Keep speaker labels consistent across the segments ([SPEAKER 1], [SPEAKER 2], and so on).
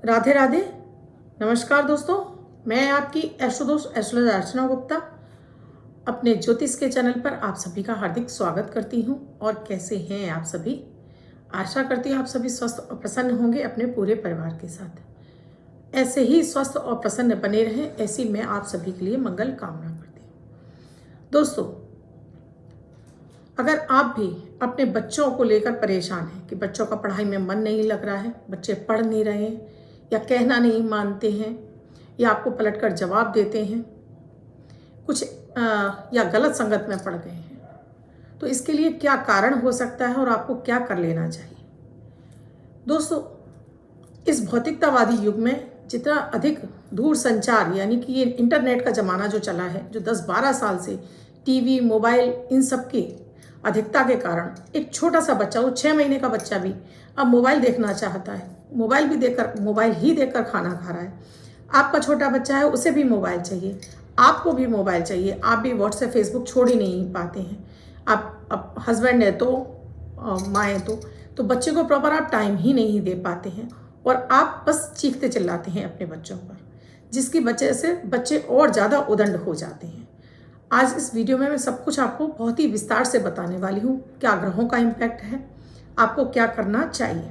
[SPEAKER 1] राधे राधे। नमस्कार दोस्तों, मैं आपकी एस्ट्रोदोस्त एस्ट्रोलॉजर अर्चना गुप्ता अपने ज्योतिष के चैनल पर आप सभी का हार्दिक स्वागत करती हूं। और कैसे हैं आप सभी? आशा करती हूं आप सभी स्वस्थ और प्रसन्न होंगे अपने पूरे परिवार के साथ। ऐसे ही स्वस्थ और प्रसन्न बने रहें, ऐसी मैं आप सभी के लिए मंगल कामना करती हूँ। दोस्तों, अगर आप भी अपने बच्चों को लेकर परेशान हैं कि बच्चों का पढ़ाई में मन नहीं लग रहा है, बच्चे पढ़ नहीं रहे हैं, या कहना नहीं मानते हैं, या आपको पलटकर जवाब देते हैं, कुछ या गलत संगत में पड़ गए हैं, तो इसके लिए क्या कारण हो सकता है और आपको क्या कर लेना चाहिए? दोस्तों, इस भौतिकतावादी युग में जितना अधिक दूर संचार यानी कि ये इंटरनेट का ज़माना जो चला है, जो 10-12 साल से टीवी, मोबाइल, इन सब की अधिकता के कारण एक छोटा सा बच्चा, वो 6 महीने का बच्चा भी अब मोबाइल देखना चाहता है। मोबाइल ही देखकर खाना खा रहा है। आपका छोटा बच्चा है, उसे भी मोबाइल चाहिए, आपको भी मोबाइल चाहिए। आप भी व्हाट्सएप, फेसबुक छोड़ ही नहीं पाते हैं। आप हस्बैंड है तो माँ है तो बच्चे को प्रॉपर आप टाइम ही नहीं दे पाते हैं, और आप बस चीखते चिल्लाते हैं अपने बच्चों पर, जिसकी वजह से बच्चे और ज़्यादा उदंड हो जाते हैं। आज इस वीडियो में मैं सब कुछ आपको बहुत ही विस्तार से बताने वाली हूँ। क्या ग्रहों का इम्पैक्ट है, आपको क्या करना चाहिए।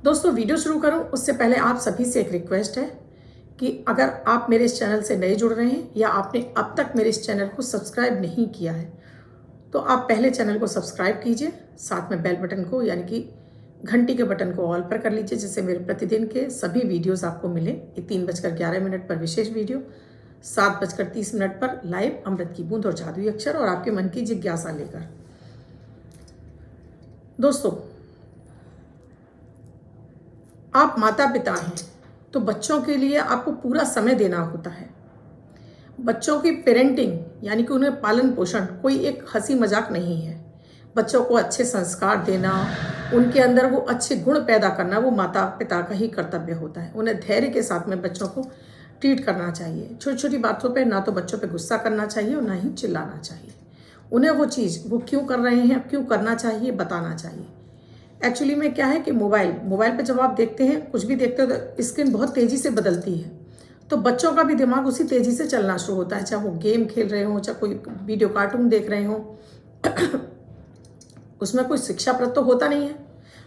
[SPEAKER 1] दोस्तों, वीडियो शुरू करूं उससे पहले आप सभी से एक रिक्वेस्ट है कि अगर आप मेरे इस चैनल से नए जुड़ रहे हैं या आपने अब तक मेरे इस चैनल को सब्सक्राइब नहीं किया है, तो आप पहले चैनल को सब्सक्राइब कीजिए, साथ में बेल बटन को यानी कि घंटी के बटन को ऑल पर कर लीजिए, जिससे मेरे प्रतिदिन के सभी वीडियोस आपको मिले। ये 3:11 पर विशेष वीडियो, 7:30 पर लाइव अमृत की बूंद और जादुई अक्षर और आपके मन की जिज्ञासा लेकर। दोस्तों, आप माता पिता हैं तो बच्चों के लिए आपको पूरा समय देना होता है। बच्चों की पेरेंटिंग यानी कि उन्हें पालन पोषण कोई एक हंसी मजाक नहीं है। बच्चों को अच्छे संस्कार देना, उनके अंदर वो अच्छे गुण पैदा करना, वो माता पिता का ही कर्तव्य होता है। उन्हें धैर्य के साथ में बच्चों को ट्रीट करना चाहिए। छोटी छोटी बातों पे ना तो बच्चों पे गुस्सा करना चाहिए और ना ही चिल्लाना चाहिए। उन्हें वो चीज़ वो क्यों कर रहे हैं, क्यों करना चाहिए, बताना चाहिए। एक्चुअली में क्या है कि मोबाइल पे जब आप देखते हैं, कुछ भी देखते हो तो स्क्रीन बहुत तेज़ी से बदलती है, तो बच्चों का भी दिमाग उसी तेज़ी से चलना शुरू होता है। चाहे वो गेम खेल रहे हों, चाहे कोई वीडियो कार्टून देख रहे हों, उसमें कोई शिक्षाप्रद तो होता नहीं है,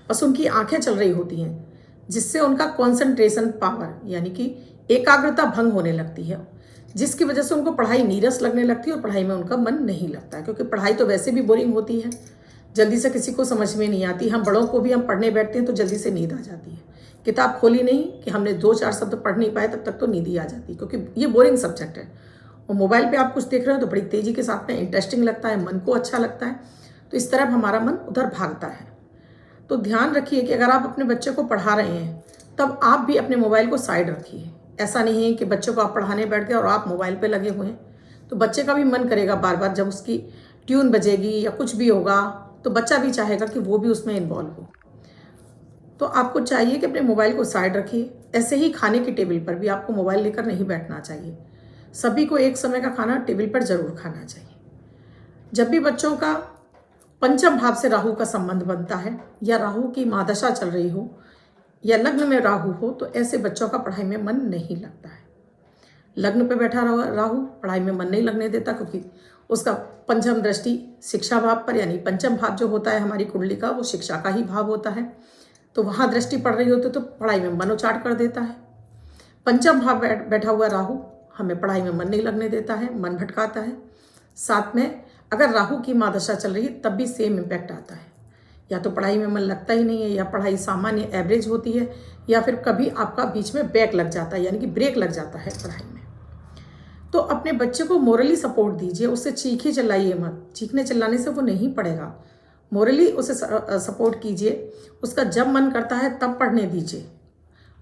[SPEAKER 1] बस उनकी आंखें चल रही होती हैं, जिससे उनका कॉन्सेंट्रेशन पावर यानी कि एकाग्रता भंग होने लगती है, जिसकी वजह से उनको पढ़ाई नीरस लगने लगती है और पढ़ाई में उनका मन नहीं लगता है। क्योंकि पढ़ाई तो वैसे भी बोरिंग होती है, जल्दी से किसी को समझ में नहीं आती। हम बड़ों को भी हम पढ़ने बैठते हैं तो जल्दी से नींद आ जाती है। किताब खोली नहीं कि हमने 2-4 शब्द पढ़ नहीं पाए, तब तक तो नींद ही आ जाती है, क्योंकि ये बोरिंग सब्जेक्ट है। और मोबाइल पे आप कुछ देख रहे हो तो बड़ी तेज़ी के साथ में इंटरेस्टिंग लगता है, मन को अच्छा लगता है, तो इस तरफ हमारा मन उधर भागता है। तो ध्यान रखिए कि अगर आप अपने बच्चे को पढ़ा रहे हैं तब आप भी अपने मोबाइल को साइड रखिए। ऐसा नहीं है कि बच्चों को आप पढ़ाने बैठ गए और आप मोबाइल पे लगे हुए हैं, तो बच्चे का भी मन करेगा बार बार, जब उसकी ट्यून बजेगी या कुछ भी होगा तो बच्चा भी चाहेगा कि वो भी उसमें इन्वॉल्व हो। तो आपको चाहिए कि अपने मोबाइल को साइड रखिए। ऐसे ही खाने की टेबल पर भी आपको मोबाइल लेकर नहीं बैठना चाहिए। सभी को एक समय का खाना टेबल पर जरूर खाना चाहिए। जब भी बच्चों का पंचम भाव से राहु का संबंध बनता है, या राहु की महादशा चल रही हो, या लग्न में राहु हो, तो ऐसे बच्चों का पढ़ाई में मन नहीं लगता है। लग्न पे बैठा राहु पढ़ाई में मन नहीं लगने देता, क्योंकि उसका पंचम दृष्टि शिक्षा भाव पर, यानी पंचम भाव जो होता है हमारी कुंडली का, वो शिक्षा का ही भाव होता है। तो वहाँ दृष्टि पड़ रही होती तो पढ़ाई में मन उचाट कर देता है। पंचम भाव बैठा हुआ राहु हमें पढ़ाई में मन नहीं लगने देता है, मन भटकाता है। साथ में अगर राहु की महादशा चल रही है तब भी सेम इम्पैक्ट आता है। या तो पढ़ाई में मन लगता ही नहीं है, या पढ़ाई सामान्य एवरेज होती है, या फिर कभी आपका बीच में बैक लग जाता है, यानी कि ब्रेक लग जाता है पढ़ाई में। तो अपने बच्चे को मोरली सपोर्ट दीजिए, उससे चीखे चिल्लाइए मत। चीखने चिल्लाने से वो नहीं पढ़ेगा। मोरली उसे सपोर्ट कीजिए। उसका जब मन करता है तब पढ़ने दीजिए।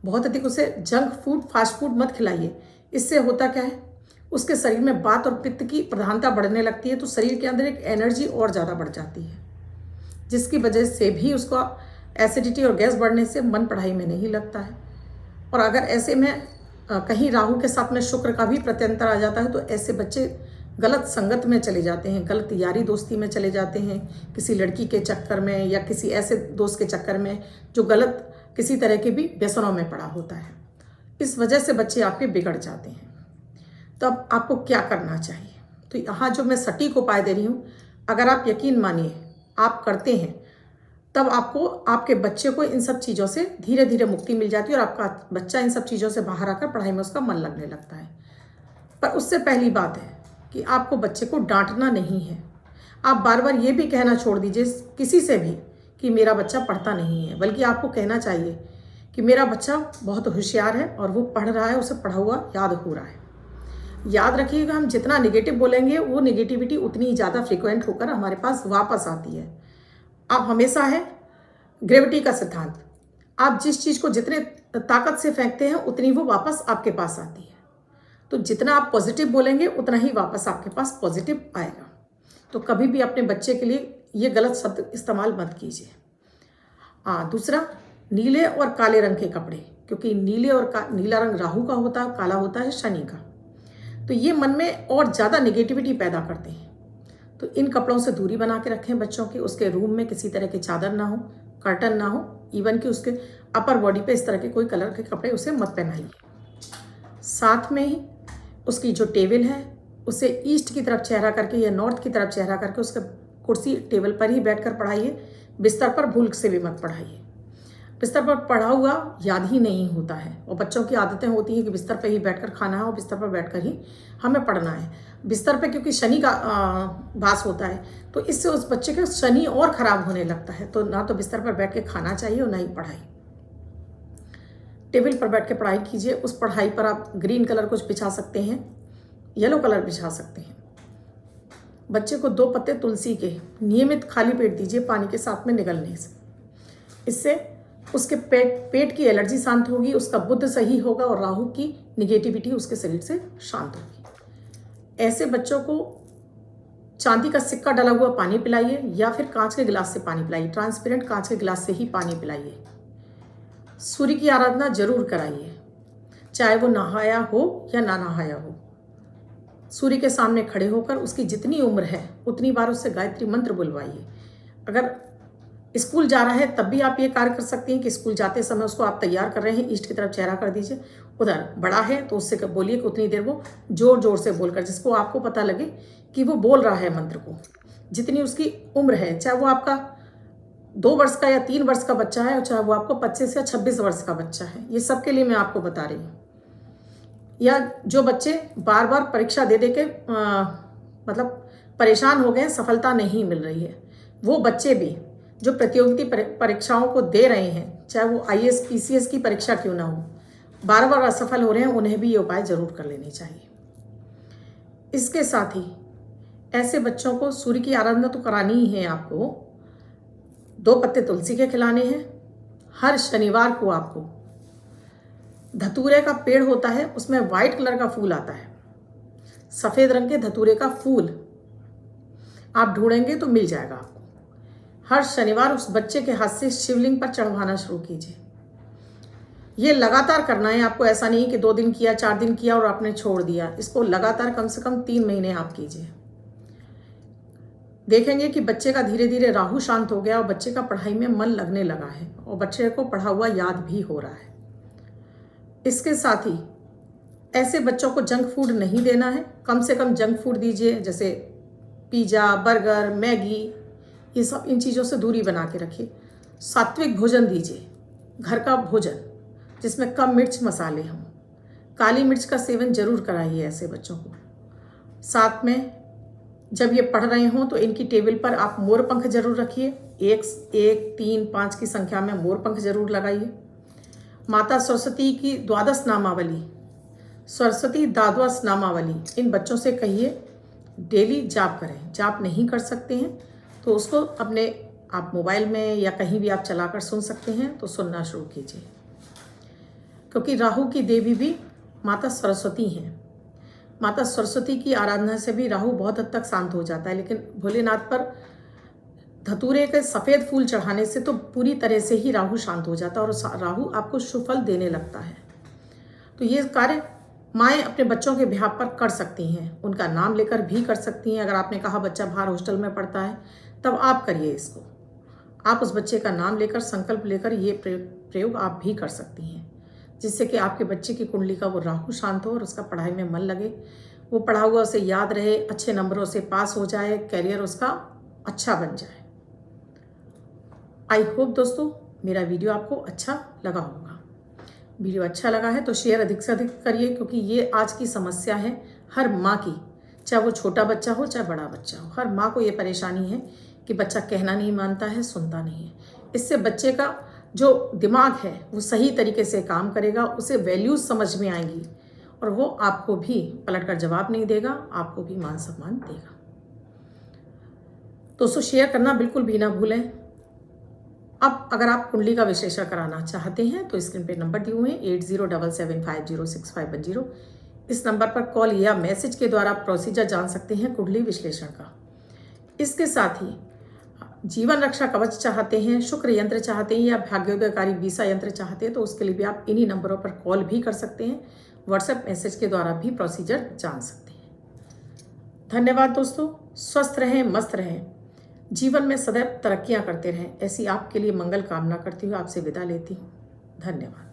[SPEAKER 1] बहुत अधिक उसे जंक फूड, फास्ट फूड मत खिलाइए। इससे होता क्या है, उसके शरीर में वात और पित्त की प्रधानता बढ़ने लगती है, तो शरीर के अंदर एक एनर्जी और ज़्यादा बढ़ जाती है, जिसकी वजह से भी उसका एसिडिटी और गैस बढ़ने से मन पढ़ाई में नहीं लगता है। और अगर ऐसे में कहीं राहु के साथ में शुक्र का भी प्रत्यंतर आ जाता है, तो ऐसे बच्चे गलत संगत में चले जाते हैं, गलत यारी दोस्ती में चले जाते हैं, किसी लड़की के चक्कर में या किसी ऐसे दोस्त के चक्कर में जो गलत किसी तरह के भी व्यसनों में पड़ा होता है। इस वजह से बच्चे आपके बिगड़ जाते हैं। तो अब आपको क्या करना चाहिए? तो यहाँ जो मैं सटीक उपाय दे रही हूँ, अगर आप यकीन मानिए आप करते हैं, तब आपको आपके बच्चे को इन सब चीज़ों से धीरे धीरे मुक्ति मिल जाती है और आपका बच्चा इन सब चीज़ों से बाहर आकर पढ़ाई में उसका मन लगने लगता है। पर उससे पहली बात है कि आपको बच्चे को डांटना नहीं है। आप बार बार ये भी कहना छोड़ दीजिए किसी से भी कि मेरा बच्चा पढ़ता नहीं है, बल्कि आपको कहना चाहिए कि मेरा बच्चा बहुत होशियार है और वो पढ़ रहा है, उसे पढ़ा हुआ याद हो रहा है। याद रखिएगा, हम जितना निगेटिव बोलेंगे वो निगेटिविटी उतनी ज़्यादा फ्रिक्वेंट होकर हमारे पास वापस आती है। आप हमेशा है ग्रेविटी का सिद्धांत, आप जिस चीज़ को जितने ताकत से फेंकते हैं उतनी वो वापस आपके पास आती है। तो जितना आप पॉजिटिव बोलेंगे उतना ही वापस आपके पास पॉजिटिव आएगा। तो कभी भी अपने बच्चे के लिए ये गलत शब्द इस्तेमाल मत कीजिए। दूसरा, नीले और काले रंग के कपड़े, क्योंकि नीला रंग राहु का होता है, काला होता है शनि का, तो ये मन में और ज़्यादा निगेटिविटी पैदा करते हैं। तो इन कपड़ों से दूरी बना के रखें बच्चों के। उसके रूम में किसी तरह के चादर ना हो, कर्टन ना हो, इवन कि उसके अपर बॉडी पे इस तरह के कोई कलर के कपड़े उसे मत पहनाइए। साथ में ही उसकी जो टेबल है उसे ईस्ट की तरफ चेहरा करके या नॉर्थ की तरफ चेहरा करके उसके कुर्सी टेबल पर ही बैठकर पढ़ाइए। बिस्तर पर भूल से भी मत पढ़ाइए। बिस्तर पर पढ़ा हुआ याद ही नहीं होता है और बच्चों की आदतें होती हैं कि बिस्तर पर ही बैठकर खाना है और बिस्तर पर बैठकर ही हमें पढ़ना है। बिस्तर पे क्योंकि शनि का वास होता है, तो इससे उस बच्चे का शनि और ख़राब होने लगता है। तो ना तो बिस्तर पर बैठ के खाना चाहिए और ना ही पढ़ाई। टेबल पर बैठ के पढ़ाई कीजिए। उस पढ़ाई पर आप ग्रीन कलर कुछ बिछा सकते हैं, येलो कलर बिछा सकते हैं। बच्चे को 2 पत्ते तुलसी के नियमित खाली पेट दीजिए पानी के साथ में निगलने से। इससे उसके पेट की एलर्जी शांत होगी, उसका बुद्ध सही होगा और राहु की निगेटिविटी उसके शरीर से शांत होगी। ऐसे बच्चों को चांदी का सिक्का डला हुआ पानी पिलाइए या फिर कांच के गिलास से पानी पिलाइए। ट्रांसपेरेंट कांच के गिलास से ही पानी पिलाइए। सूर्य की आराधना जरूर कराइए, चाहे वो नहाया हो या ना नहाया हो। सूर्य के सामने खड़े होकर उसकी जितनी उम्र है उतनी बार उससे गायत्री मंत्र बुलवाइए। अगर स्कूल जा रहा है तब भी आप ये कार्य कर सकती हैं कि स्कूल जाते समय उसको आप तैयार कर रहे हैं, ईस्ट की तरफ चेहरा कर दीजिए। उधर बड़ा है तो उससे बोलिए कि उतनी देर वो जोर जोर से बोलकर, जिसको आपको पता लगे कि वो बोल रहा है मंत्र को। जितनी उसकी उम्र है, चाहे वो आपका 2 वर्ष का या 3 वर्ष का बच्चा है और चाहे वो आपको 25 या 26 वर्ष का बच्चा है, ये सबके लिए मैं आपको बता रही हूँ। या जो बच्चे बार बार परीक्षा दे के मतलब परेशान हो गए, सफलता नहीं मिल रही है, वो बच्चे भी जो प्रतियोगिता परीक्षाओं को दे रहे हैं, चाहे वो IAS PCS की परीक्षा क्यों ना हो, बार बार असफल हो रहे हैं, उन्हें भी ये उपाय जरूर कर लेने चाहिए। इसके साथ ही ऐसे बच्चों को सूर्य की आराधना तो करानी ही है। आपको 2 पत्ते तुलसी के खिलाने हैं। हर शनिवार को आपको धतूरे का पेड़ होता है, उसमें व्हाइट कलर का फूल आता है, सफ़ेद रंग के धतूरे का फूल आप ढूंढेंगे तो मिल जाएगा आपको। हर शनिवार उस बच्चे के हाथ से शिवलिंग पर चढ़वाना शुरू कीजिए। ये लगातार करना है आपको, ऐसा नहीं कि 2 दिन किया, 4 दिन किया और आपने छोड़ दिया। इसको लगातार कम से कम 3 महीने आप कीजिए। देखेंगे कि बच्चे का धीरे धीरे राहु शांत हो गया और बच्चे का पढ़ाई में मन लगने लगा है और बच्चे को पढ़ा हुआ याद भी हो रहा है। इसके साथ ही ऐसे बच्चों को जंक फूड नहीं देना है। कम से कम जंक फूड दीजिए, जैसे पिज़्ज़ा, बर्गर, मैगी, ये सब इन चीज़ों से दूरी बना के रखिए। सात्विक भोजन दीजिए, घर का भोजन जिसमें कम मिर्च मसाले हों। काली मिर्च का सेवन जरूर कराइए ऐसे बच्चों को। साथ में जब ये पढ़ रहे हों तो इनकी टेबल पर आप मोर पंख जरूर रखिए। 1, 3, 5 की संख्या में मोर पंख जरूर लगाइए। माता सरस्वती की 12 नामावली, सरस्वती द्वादश नामावली इन बच्चों से कहिए डेली जाप करें। जाप नहीं कर सकते हैं तो उसको अपने आप मोबाइल में या कहीं भी आप चलाकर सुन सकते हैं तो सुनना शुरू कीजिए, क्योंकि राहु की देवी भी माता सरस्वती हैं। माता सरस्वती की आराधना से भी राहु बहुत हद तक शांत हो जाता है, लेकिन भोलेनाथ पर धतूरे के सफ़ेद फूल चढ़ाने से तो पूरी तरह से ही राहु शांत हो जाता है और राहु आपको शुभ फल देने लगता है। तो ये कार्य माएँ अपने बच्चों के बिहाफ पर कर सकती हैं, उनका नाम लेकर भी कर सकती हैं। अगर आपने कहा बच्चा बाहर हॉस्टल में पढ़ता है, तब आप करिए इसको। आप उस बच्चे का नाम लेकर, संकल्प लेकर ये प्रयोग आप भी कर सकती हैं, जिससे कि आपके बच्चे की कुंडली का वो राहु शांत हो और उसका पढ़ाई में मन लगे, वो पढ़ा हुआ उसे याद रहे, अच्छे नंबरों से पास हो जाए, करियर उसका अच्छा बन जाए। आई होप दोस्तों मेरा वीडियो आपको अच्छा लगा होगा। वीडियो अच्छा लगा है तो शेयर अधिक से अधिक करिए, क्योंकि ये आज की समस्या है हर माँ की, चाहे वो छोटा बच्चा हो चाहे बड़ा बच्चा हो। हर माँ को ये परेशानी है कि बच्चा कहना नहीं मानता है, सुनता नहीं है। इससे बच्चे का जो दिमाग है वो सही तरीके से काम करेगा, उसे वैल्यूज समझ में आएंगी और वो आपको भी पलट कर जवाब नहीं देगा, आपको भी मान सम्मान देगा। दोस्तों शेयर करना बिल्कुल भी ना भूलें। अब अगर आप कुंडली का विश्लेषण कराना चाहते हैं तो स्क्रीन पे नंबर दिए हुए हैं 8077506510। इस नंबर पर कॉल या मैसेज के द्वारा प्रोसीजर जान सकते हैं कुंडली विश्लेषण का। इसके साथ ही जीवन रक्षा कवच चाहते हैं, शुक्र यंत्र चाहते हैं या भाग्योदयकारी वीसा यंत्र चाहते हैं तो उसके लिए भी आप इन्हीं नंबरों पर कॉल भी कर सकते हैं, व्हाट्सएप मैसेज के द्वारा भी प्रोसीजर जान सकते हैं। धन्यवाद दोस्तों, स्वस्थ रहें, मस्त रहें, जीवन में सदैव तरक्कियां करते रहें, ऐसी आपके लिए मंगल कामना करती हुई आपसे विदा लेती हूँ। धन्यवाद।